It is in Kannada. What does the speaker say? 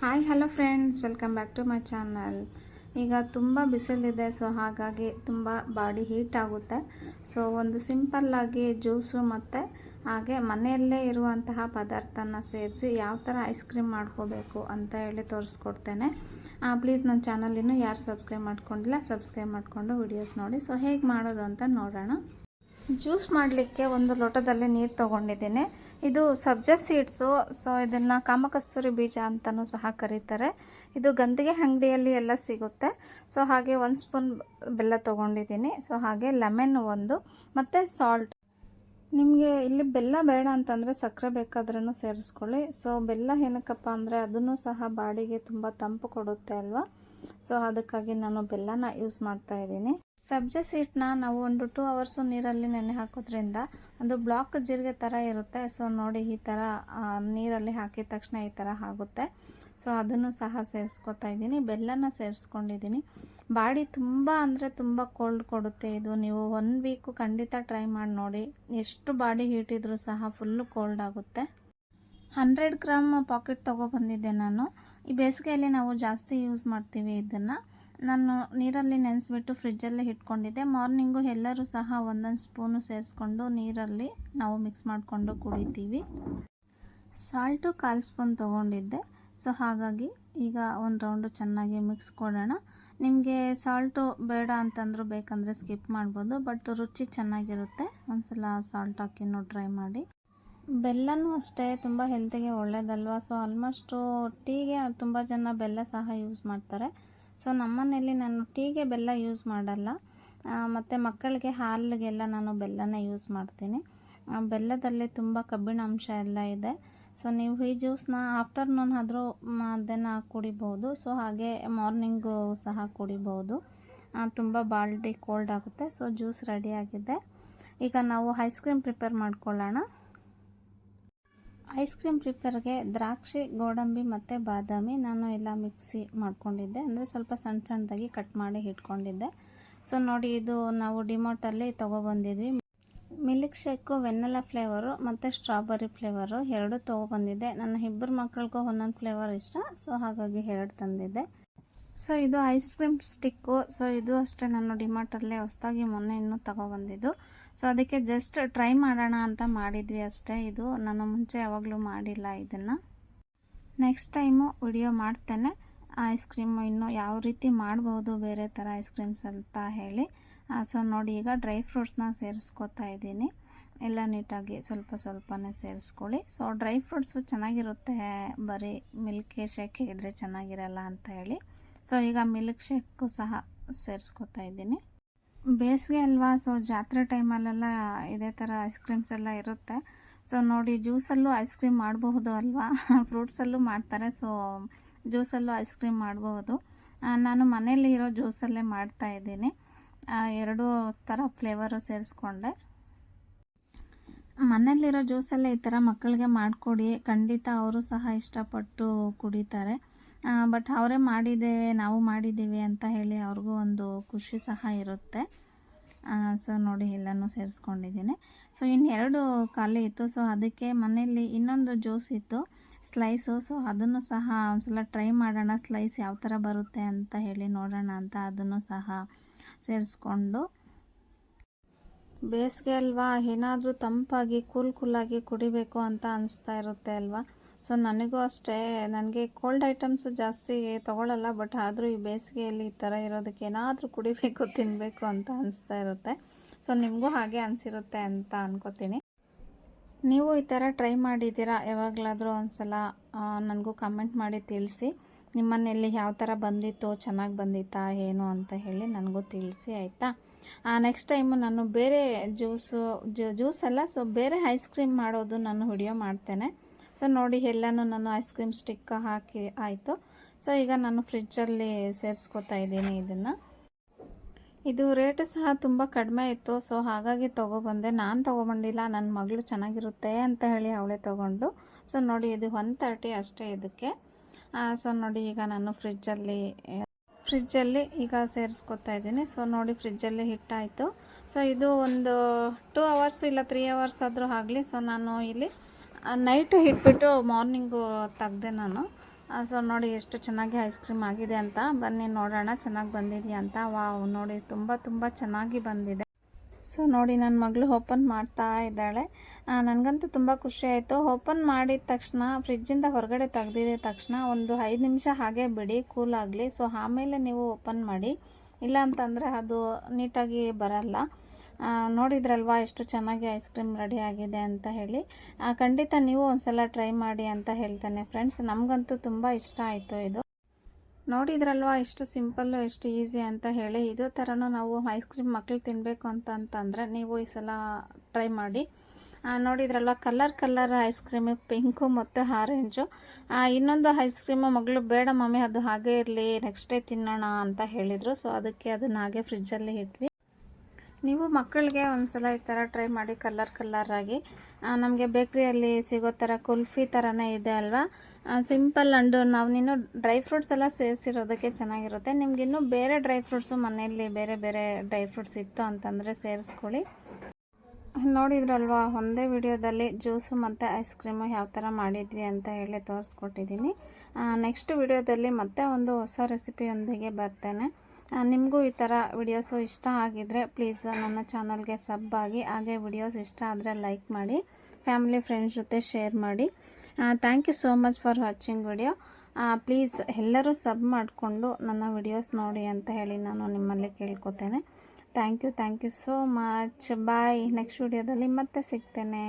Hi hello friends, welcome back to my channel. ಈಗ ತುಂಬ ಬಿಸಿಲಿದೆ, ಸೊ ಹಾಗಾಗಿ ತುಂಬ ಬಾಡಿ ಹೀಟ್ ಆಗುತ್ತೆ. ಸೊ ಒಂದು ಸಿಂಪಲ್ಲಾಗಿ ಜ್ಯೂಸು ಮತ್ತು ಹಾಗೆ ಮನೆಯಲ್ಲೇ ಇರುವಂತಹ ಪದಾರ್ಥನ ಸೇರಿಸಿ ಯಾವ ಥರ ಐಸ್ ಕ್ರೀಮ್ ಮಾಡ್ಕೋಬೇಕು ಅಂತ ಹೇಳಿ ತೋರಿಸ್ಕೊಡ್ತೇನೆ. ಪ್ಲೀಸ್ ನನ್ನ ಚಾನಲ್ ಇನ್ನೂ ಯಾರು ಸಬ್ಸ್ಕ್ರೈಬ್ ಮಾಡ್ಕೊಂಡಿಲ್ಲ, ಸಬ್ಸ್ಕ್ರೈಬ್ ಮಾಡಿಕೊಂಡು ವಿಡಿಯೋಸ್ ನೋಡಿ. ಸೊ ಹೇಗೆ ಮಾಡೋದು ಅಂತ ನೋಡೋಣ. ಜ್ಯೂಸ್ ಮಾಡಲಿಕ್ಕೆ ಒಂದು ಲೋಟದಲ್ಲಿ ನೀರು ತೊಗೊಂಡಿದ್ದೀನಿ. ಇದು ಸಬ್ಜಾ ಸೀಡ್ಸು. ಸೊ ಇದನ್ನು ಕಾಮಕಸ್ತೂರಿ ಬೀಜ ಅಂತಲೂ ಸಹ ಕರೀತಾರೆ. ಇದು ಗಂಧಿಗೆ ಅಂಗಡಿಯಲ್ಲಿ ಎಲ್ಲ ಸಿಗುತ್ತೆ. ಸೊ ಹಾಗೆ 1 ಸ್ಪೂನ್ ಬೆಲ್ಲ ತೊಗೊಂಡಿದ್ದೀನಿ. ಸೊ ಹಾಗೆ ಲೆಮನ್ ಒಂದು ಮತ್ತು ಸಾಲ್ಟ್. ನಿಮಗೆ ಇಲ್ಲಿ ಬೆಲ್ಲ ಬೇಡ ಅಂತಂದರೆ ಸಕ್ಕರೆ ಬೇಕಾದ್ರೂ ಸೇರಿಸ್ಕೊಳ್ಳಿ. ಸೊ ಬೆಲ್ಲ ಏನಕ್ಕಪ್ಪ ಅಂದರೆ ಅದನ್ನು ಸಹ ಬಾಡಿಗೆ ತುಂಬ ತಂಪು ಕೊಡುತ್ತೆ ಅಲ್ವಾ. ಸೊ ಅದಕ್ಕಾಗಿ ನಾನು ಬೆಲ್ಲನ ಯೂಸ್ ಮಾಡ್ತಾಯಿದ್ದೀನಿ. ಸಬ್ಜಾ ಸೀಡ್ನ ನಾವು ಒಂದು 2 ಅವರ್ಸು ನೀರಲ್ಲಿ ನೆನೆ ಹಾಕೋದ್ರಿಂದ ಅದು ಬ್ಲಾಕ್ ಜೀರಿಗೆ ಥರ ಇರುತ್ತೆ. ಸೊ ನೋಡಿ, ಈ ಥರ ನೀರಲ್ಲಿ ಹಾಕಿದ ತಕ್ಷಣ ಈ ಥರ ಆಗುತ್ತೆ. ಸೊ ಅದನ್ನು ಸಹ ಸೇರಿಸ್ಕೊತಾ ಇದ್ದೀನಿ. ಬೆಲ್ಲನ ಸೇರಿಸ್ಕೊಂಡಿದ್ದೀನಿ. ಬಾಡಿ ತುಂಬ ಅಂದರೆ ತುಂಬ ಕೋಲ್ಡ್ ಕೊಡುತ್ತೆ ಇದು. ನೀವು 1 ವೀಕು ಖಂಡಿತ ಟ್ರೈ ಮಾಡಿ ನೋಡಿ. ಎಷ್ಟು ಬಾಡಿ ಹೀಟ್ ಇದ್ದರೂ ಸಹ ಫುಲ್ಲು ಕೋಲ್ಡ್ ಆಗುತ್ತೆ. 100 ಗ್ರಾಮ್ ಪಾಕೆಟ್ ತೊಗೊಬಂದಿದ್ದೆ ನಾನು. ಈ ಬೇಸಿಗೆಯಲ್ಲಿ ನಾವು ಜಾಸ್ತಿ ಯೂಸ್ ಮಾಡ್ತೀವಿ ಇದನ್ನು. ನಾನು ನೀರಲ್ಲಿ ನೆನೆಸ್ಬಿಟ್ಟು ಫ್ರಿಜ್ಜಲ್ಲೇ ಇಟ್ಕೊಂಡಿದ್ದೆ. ಮಾರ್ನಿಂಗು ಎಲ್ಲರೂ ಸಹ 1 ಸ್ಪೂನು ಸೇರಿಸ್ಕೊಂಡು ನೀರಲ್ಲಿ ನಾವು ಮಿಕ್ಸ್ ಮಾಡಿಕೊಂಡು ಕುಡಿತೀವಿ. ಸಾಲ್ಟು 1/4 ಸ್ಪೂನ್ ತೊಗೊಂಡಿದ್ದೆ. ಸೊ ಹಾಗಾಗಿ ಈಗ ಒಂದು ರೌಂಡು ಚೆನ್ನಾಗಿ ಮಿಕ್ಸ್ ಕೊಡೋಣ. ನಿಮಗೆ ಸಾಲ್ಟು ಬೇಡ ಅಂತಂದರೂ ಬೇಕಂದರೆ ಸ್ಕಿಪ್ ಮಾಡ್ಬೋದು, ಬಟ್ ರುಚಿ ಚೆನ್ನಾಗಿರುತ್ತೆ. ಒಂದ್ಸಲ ಸಾಲ್ಟ್ ಹಾಕಿನೂ ಟ್ರೈ ಮಾಡಿ. ಬೆಲ್ಲನೂ ಅಷ್ಟೇ ತುಂಬ ಹೆಲ್ತಿಗೆ ಒಳ್ಳೆಯದಲ್ವ. ಸೊ ಆಲ್ಮೋಸ್ಟು ಟೀಗೆ ತುಂಬ ಜನ ಬೆಲ್ಲ ಸಹ ಯೂಸ್ ಮಾಡ್ತಾರೆ. ಸೊ ನಮ್ಮನೇಲಿ ನಾನು ಟೀಗೆ ಬೆಲ್ಲ ಯೂಸ್ ಮಾಡಲ್ಲ, ಮತ್ತು ಮಕ್ಕಳಿಗೆ ಹಾಲಿಗೆಲ್ಲ ನಾನು ಬೆಲ್ಲನೇ ಯೂಸ್ ಮಾಡ್ತೀನಿ. ಬೆಲ್ಲದಲ್ಲಿ ತುಂಬ ಕಬ್ಬಿಣಾಂಶ ಎಲ್ಲ ಇದೆ. ಸೊ ನೀವು ಈ ಜ್ಯೂಸನ್ನ ಆಫ್ಟರ್ನೂನ್ ಆದರೂ ಅದನ್ನು ಕುಡಿಬೋದು. ಸೊ ಹಾಗೆ ಮಾರ್ನಿಂಗು ಸಹ ಕುಡಿಬೋದು. ತುಂಬ ಬಾಡಿ ಕೋಲ್ಡ್ ಆಗುತ್ತೆ. ಸೊ ಜ್ಯೂಸ್ ರೆಡಿಯಾಗಿದೆ. ಈಗ ನಾವು ಐಸ್ ಕ್ರೀಮ್ ಪ್ರಿಪೇರ್ ಮಾಡ್ಕೊಳ್ಳೋಣ. ಐಸ್ ಕ್ರೀಮ್ ಪ್ರಿಪೇರ್ಗೆ ದ್ರಾಕ್ಷಿ, ಗೋಡಂಬಿ ಮತ್ತು ಬಾದಾಮಿ ನಾನು ಎಲ್ಲ ಮಿಕ್ಸಿ ಮಾಡ್ಕೊಂಡಿದ್ದೆ. ಅಂದರೆ ಸ್ವಲ್ಪ ಸಣ್ಣ ಸಣ್ಣದಾಗಿ ಕಟ್ ಮಾಡಿ ಇಟ್ಕೊಂಡಿದ್ದೆ. ಸೊ ನೋಡಿ, ಇದು ನಾವು ಡಿಮಾರ್ಟಲ್ಲಿ ತೊಗೊಬಂದಿದ್ವಿ. ಮಿಲ್ಕ್ ಶೇಕು ವೆನಿಲಾ ಫ್ಲೇವರು ಮತ್ತು ಸ್ಟ್ರಾಬೆರಿ ಫ್ಲೇವರು 2 ತೊಗೊಬಂದಿದ್ದೆ. ನನ್ನ ಇಬ್ಬರು ಮಕ್ಕಳಿಗೂ ಒಂದೊಂದು ಫ್ಲೇವರ್ ಇಷ್ಟ. ಸೊ ಹಾಗಾಗಿ 2 ತಂದಿದ್ದೆ. ಸೊ ಇದು ಐಸ್ ಕ್ರೀಮ್ ಸ್ಟಿಕ್ಕು. ಸೊ ಇದು ಅಷ್ಟೇ ನಾನು ಡಿಮಾರ್ಟಲ್ಲೇ ಹೊಸದಾಗಿ ಮೊನ್ನೆ ಇನ್ನೂ ತೊಗೊಬಂದಿದ್ದು. ಸೊ ಅದಕ್ಕೆ ಜಸ್ಟ್ ಟ್ರೈ ಮಾಡೋಣ ಅಂತ ಮಾಡಿದ್ವಿ ಅಷ್ಟೇ. ಇದು ನಾನು ಮುಂಚೆ ಯಾವಾಗಲೂ ಮಾಡಿಲ್ಲ ಇದನ್ನು. ನೆಕ್ಸ್ಟ್ ಟೈಮು ವಿಡಿಯೋ ಮಾಡ್ತೇನೆ ಐಸ್ ಕ್ರೀಮು ಇನ್ನೂ ಯಾವ ರೀತಿ ಮಾಡ್ಬೋದು ಬೇರೆ ಥರ ಐಸ್ ಕ್ರೀಮ್ಸ್ ಅಂತ ಹೇಳಿ. ಸೊ ನೋಡಿ, ಈಗ ಡ್ರೈ ಫ್ರೂಟ್ಸ್ನ ಸೇರಿಸ್ಕೊತಾ ಇದ್ದೀನಿ. ಎಲ್ಲ ನೀಟಾಗಿ ಸ್ವಲ್ಪ ಸ್ವಲ್ಪನೇ ಸೇರಿಸ್ಕೊಳ್ಳಿ. ಸೊ ಡ್ರೈ ಫ್ರೂಟ್ಸು ಚೆನ್ನಾಗಿರುತ್ತೆ, ಬರೀ ಮಿಲ್ಕ್ ಶೇಕ್ ಇದ್ದರೆ ಚೆನ್ನಾಗಿರಲ್ಲ ಅಂತ ಹೇಳಿ. ಸೊ ಈಗ ಮಿಲ್ಕ್ ಶೇಕು ಸಹ ಸೇರಿಸ್ಕೊತಾ ಇದ್ದೀನಿ. ಬೇಸಿಗೆ ಅಲ್ವಾ, ಸೊ ಜಾತ್ರೆ ಟೈಮಲ್ಲೆಲ್ಲ ಇದೇ ಥರ ಐಸ್ ಕ್ರೀಮ್ಸ್ ಎಲ್ಲ ಇರುತ್ತೆ. ಸೊ ನೋಡಿ, ಜ್ಯೂಸಲ್ಲೂ ಐಸ್ ಕ್ರೀಮ್ ಮಾಡಬಹುದು ಅಲ್ವಾ. ಫ್ರೂಟ್ಸಲ್ಲೂ ಮಾಡ್ತಾರೆ. ಸೊ ಜ್ಯೂಸಲ್ಲೂ ಐಸ್ ಕ್ರೀಮ್ ಮಾಡಬಹುದು. ನಾನು ಮನೇಲಿ ಇರೋ ಜ್ಯೂಸಲ್ಲೇ ಮಾಡ್ತಾಯಿದ್ದೀನಿ. 2 ಥರ ಫ್ಲೇವರು ಸೇರಿಸ್ಕೊಂಡೆ. ಮನೇಲಿರೋ ಜ್ಯೂಸಲ್ಲೇ ಈ ಥರ ಮಕ್ಕಳಿಗೆ ಮಾಡಿಕೊಡಿ, ಖಂಡಿತ ಅವರು ಸಹ ಇಷ್ಟಪಟ್ಟು ಕುಡಿತಾರೆ. ಬಟ್ ಅವರೇ ಮಾಡಿದ್ದೇವೆ, ನಾವು ಮಾಡಿದ್ದೀವಿ ಅಂತ ಹೇಳಿ ಅವ್ರಿಗೂ ಒಂದು ಖುಷಿ ಸಹ ಇರುತ್ತೆ. ಸೊ ನೋಡಿ, ಎಲ್ಲನೂ ಸೇರಿಸ್ಕೊಂಡಿದ್ದೀನಿ. ಸೊ ಇನ್ನು 2 ಖಾಲಿ ಇತ್ತು. ಸೊ ಅದಕ್ಕೆ ಮನೆಯಲ್ಲಿ ಇನ್ನೊಂದು ಜ್ಯೂಸ್ ಇತ್ತು, ಸ್ಲೈಸು. ಸೊ ಅದನ್ನು ಸಹ ಒಂದ್ಸಲ ಟ್ರೈ ಮಾಡೋಣ, ಸ್ಲೈಸ್ ಯಾವ ಥರ ಬರುತ್ತೆ ಅಂತ ಹೇಳಿ ನೋಡೋಣ ಅಂತ ಅದನ್ನು ಸಹ ಸೇರಿಸ್ಕೊಂಡು. ಬೇಸಿಗೆ ಅಲ್ವಾ, ಏನಾದರೂ ತಂಪಾಗಿ ಕೂಲಾಗಿ ಕುಡಿಬೇಕು ಅಂತ ಅನಿಸ್ತಾ ಇರುತ್ತೆ ಅಲ್ವಾ. ಸೊ ನನಗೂ ಅಷ್ಟೇ, ನನಗೆ ಕೋಲ್ಡ್ ಐಟಮ್ಸು ಜಾಸ್ತಿ ತೊಗೊಳ್ಳಲ್ಲ. ಬಟ್ ಆದರೂ ಈ ಬೇಸಿಗೆಯಲ್ಲಿ ಈ ಥರ ಇರೋದಕ್ಕೆ ಏನಾದರೂ ಕುಡಿಬೇಕು, ತಿನ್ನಬೇಕು ಅಂತ ಅನಿಸ್ತಾ ಇರುತ್ತೆ. ಸೊ ನಿಮಗೂ ಹಾಗೆ ಅನಿಸಿರುತ್ತೆ ಅಂತ ಅನ್ಕೋತೀನಿ. ನೀವು ಈ ಥರ ಟ್ರೈ ಮಾಡಿದ್ದೀರಾ ಯಾವಾಗಲಾದರೂ ಒಂದ್ಸಲ ನನಗೂ ಕಮೆಂಟ್ ಮಾಡಿ ತಿಳಿಸಿ. ನಿಮ್ಮನೇಲಿ ಯಾವ ಥರ ಬಂದಿತ್ತು, ಚೆನ್ನಾಗಿ ಬಂದಿತ್ತಾ ಏನು ಅಂತ ಹೇಳಿ ನನಗೂ ತಿಳಿಸಿ, ಆಯಿತಾ. ನೆಕ್ಸ್ಟ್ ಟೈಮು ನಾನು ಬೇರೆ ಜ್ಯೂಸ್ ಅಲ್ಲ, ಸೊ ಬೇರೆ ಐಸ್ ಕ್ರೀಮ್ ಮಾಡೋದು ನಾನು ವಿಡಿಯೋ ಮಾಡ್ತೇನೆ. ಸೊ ನೋಡಿ, ಎಲ್ಲನೂ ನಾನು ಐಸ್ ಕ್ರೀಮ್ ಸ್ಟಿಕ್ ಹಾಕಿ ಆಯಿತು. ಸೊ ಈಗ ನಾನು ಫ್ರಿಜ್ಜಲ್ಲಿ ಸೇರಿಸ್ಕೊತಾ ಇದ್ದೀನಿ ಇದನ್ನು. ಇದು ರೇಟು ಸಹ ತುಂಬ ಕಡಿಮೆ ಇತ್ತು. ಸೊ ಹಾಗಾಗಿ ತೊಗೊಬಂದೆ. ನಾನು ತೊಗೊಬಂದಿಲ್ಲ, ನನ್ನ ಮಗಳು ಚೆನ್ನಾಗಿರುತ್ತೆ ಅಂತ ಹೇಳಿ ಅವಳೇ ತೊಗೊಂಡು. ಸೊ ನೋಡಿ, ಇದು 130 ಅಷ್ಟೇ ಇದಕ್ಕೆ. ಸೊ ನೋಡಿ, ಈಗ ನಾನು ಫ್ರಿಜ್ಜಲ್ಲಿ ಈಗ ಸೇರಿಸ್ಕೊತಾ ಇದ್ದೀನಿ. ಸೊ ನೋಡಿ, ಫ್ರಿಜ್ಜಲ್ಲಿ ಹಿಟ್ಟಾಯಿತು. ಸೊ ಇದು ಒಂದು 2 ಅವರ್ಸ್ ಇಲ್ಲ 3 ಅವರ್ಸ್ ಆದರೂ ಆಗಲಿ. ಸೊ ನಾನು ಇಲ್ಲಿ ನೈಟು ಇಟ್ಬಿಟ್ಟು ಮಾರ್ನಿಂಗು ತೆಗ್ದೆ ನಾನು. ಸೊ ನೋಡಿ ಎಷ್ಟು ಚೆನ್ನಾಗಿ ಐಸ್ ಕ್ರೀಮ್ ಆಗಿದೆ ಅಂತ. ಬನ್ನಿ ನೋಡೋಣ ಚೆನ್ನಾಗಿ ಬಂದಿದೆಯಾ ಅಂತ. ವಾವ್, ನೋಡಿ ತುಂಬ ಚೆನ್ನಾಗಿ ಬಂದಿದೆ. ಸೊ ನೋಡಿ ನನ್ನ ಮಗಳು ಓಪನ್ ಮಾಡ್ತಾ ಇದ್ದಾಳೆ. ನನಗಂತೂ ತುಂಬ ಖುಷಿ ಆಯಿತು. ಓಪನ್ ಮಾಡಿದ ತಕ್ಷಣ ಫ್ರಿಜ್ಜಿಂದ ಹೊರಗಡೆ ತೆಗ್ದಿದ್ದ ತಕ್ಷಣ ಒಂದು 5 ನಿಮಿಷ ಹಾಗೆ ಬಿಡಿ, ಕೂಲ್ ಆಗಲಿ. ಸೊ ಆಮೇಲೆ ನೀವು ಓಪನ್ ಮಾಡಿ, ಇಲ್ಲ ಅಂತಂದರೆ ಅದು ನೀಟಾಗಿ ಬರಲ್ಲ. ನೋಡಿದ್ರಲ್ವಾ ಎಷ್ಟು ಚೆನ್ನಾಗಿ ಐಸ್ ಕ್ರೀಮ್ ರೆಡಿ ಆಗಿದೆ ಅಂತ ಹೇಳಿ. ಖಂಡಿತ ನೀವು ಒಂದು ಸಲ ಟ್ರೈ ಮಾಡಿ ಅಂತ ಹೇಳ್ತೇನೆ ಫ್ರೆಂಡ್ಸ್. ನಮಗಂತೂ ತುಂಬ ಇಷ್ಟ ಆಯಿತು ಇದು. ನೋಡಿದ್ರಲ್ವ ಎಷ್ಟು ಸಿಂಪಲ್ಲು, ಎಷ್ಟು ಈಸಿ ಅಂತ ಹೇಳಿ. ಇದೇ ಥರನೂ ನಾವು ಐಸ್ ಕ್ರೀಮ್ ಮಕ್ಳು ತಿನ್ನಬೇಕು ಅಂತಂದರೆ ನೀವು ಈ ಸಲ ಟ್ರೈ ಮಾಡಿ. ನೋಡಿದ್ರಲ್ವ ಕಲರ್ ಐಸ್ ಕ್ರೀಮು, ಪಿಂಕು ಮತ್ತು ಆರೆಂಜು. ಇನ್ನೊಂದು ಐಸ್ ಕ್ರೀಮು ಮಗಳು ಬೇಡ ಮಮ್ಮಿ ಅದು ಹಾಗೇ ಇರಲಿ, ನೆಕ್ಸ್ಟ್ ಡೇ ತಿನ್ನೋಣ ಅಂತ ಹೇಳಿದರು. ಸೊ ಅದಕ್ಕೆ ಅದನ್ನು ಹಾಗೆ ಫ್ರಿಜ್ಜಲ್ಲಿ ಇಟ್ವಿ. ನೀವು ಮಕ್ಕಳಿಗೆ ಒಂದು ಸಲ ಈ ಥರ ಟ್ರೈ ಮಾಡಿ, ಕಲರಾಗಿ. ನಮಗೆ ಬೇಕ್ರಿಯಲ್ಲಿ ಸಿಗೋ ಥರ ಕುಲ್ಫಿ ಥರನೇ ಇದೆ ಅಲ್ವಾ, ಸಿಂಪಲ್. ಅಂಡು ನಾವಿನ್ನೂ ಡ್ರೈ ಫ್ರೂಟ್ಸ್ ಎಲ್ಲ ಸೇರಿಸಿರೋದಕ್ಕೆ ಚೆನ್ನಾಗಿರುತ್ತೆ. ನಿಮಗಿನ್ನೂ ಬೇರೆ ಡ್ರೈ ಫ್ರೂಟ್ಸು ಮನೆಯಲ್ಲಿ ಬೇರೆ ಡ್ರೈ ಫ್ರೂಟ್ಸ್ ಇತ್ತು ಅಂತಂದರೆ ಸೇರಿಸ್ಕೊಳ್ಳಿ. ನೋಡಿದ್ರಲ್ವಾ, ಒಂದೇ ವಿಡಿಯೋದಲ್ಲಿ ಜ್ಯೂಸು ಮತ್ತು ಐಸ್ ಕ್ರೀಮು ಯಾವ ಥರ ಮಾಡಿದ್ವಿ ಅಂತ ಹೇಳಿ ತೋರಿಸ್ಕೊಟ್ಟಿದ್ದೀನಿ. ನೆಕ್ಸ್ಟ್ ವಿಡಿಯೋದಲ್ಲಿ ಮತ್ತೆ ಒಂದು ಹೊಸ ರೆಸಿಪಿಯೊಂದಿಗೆ ಬರ್ತೇನೆ. ನಿಮಗೂ ಈ ಥರ ವಿಡಿಯೋಸು ಇಷ್ಟ ಆಗಿದ್ದರೆ ಪ್ಲೀಸ್ ನನ್ನ ಚಾನಲ್ಗೆ ಸಬ್ ಆಗಿ. ಹಾಗೆ ವಿಡಿಯೋಸ್ ಇಷ್ಟ ಆದರೆ ಲೈಕ್ ಮಾಡಿ, ಫ್ಯಾಮಿಲಿ ಫ್ರೆಂಡ್ಸ್ ಜೊತೆ ಶೇರ್ ಮಾಡಿ. Thank you so much for watching video. Please ಎಲ್ಲರೂ ಸಬ್ ಮಾಡಿಕೊಂಡು ನನ್ನ ವಿಡಿಯೋಸ್ ನೋಡಿ ಅಂತ ಹೇಳಿ ನಾನು ನಿಮ್ಮಲ್ಲಿ ಕೇಳ್ಕೊತೇನೆ. Thank you so much. Bye. Next ವಿಡಿಯೋದಲ್ಲಿ ಮತ್ತೆ ಸಿಗ್ತೇನೆ.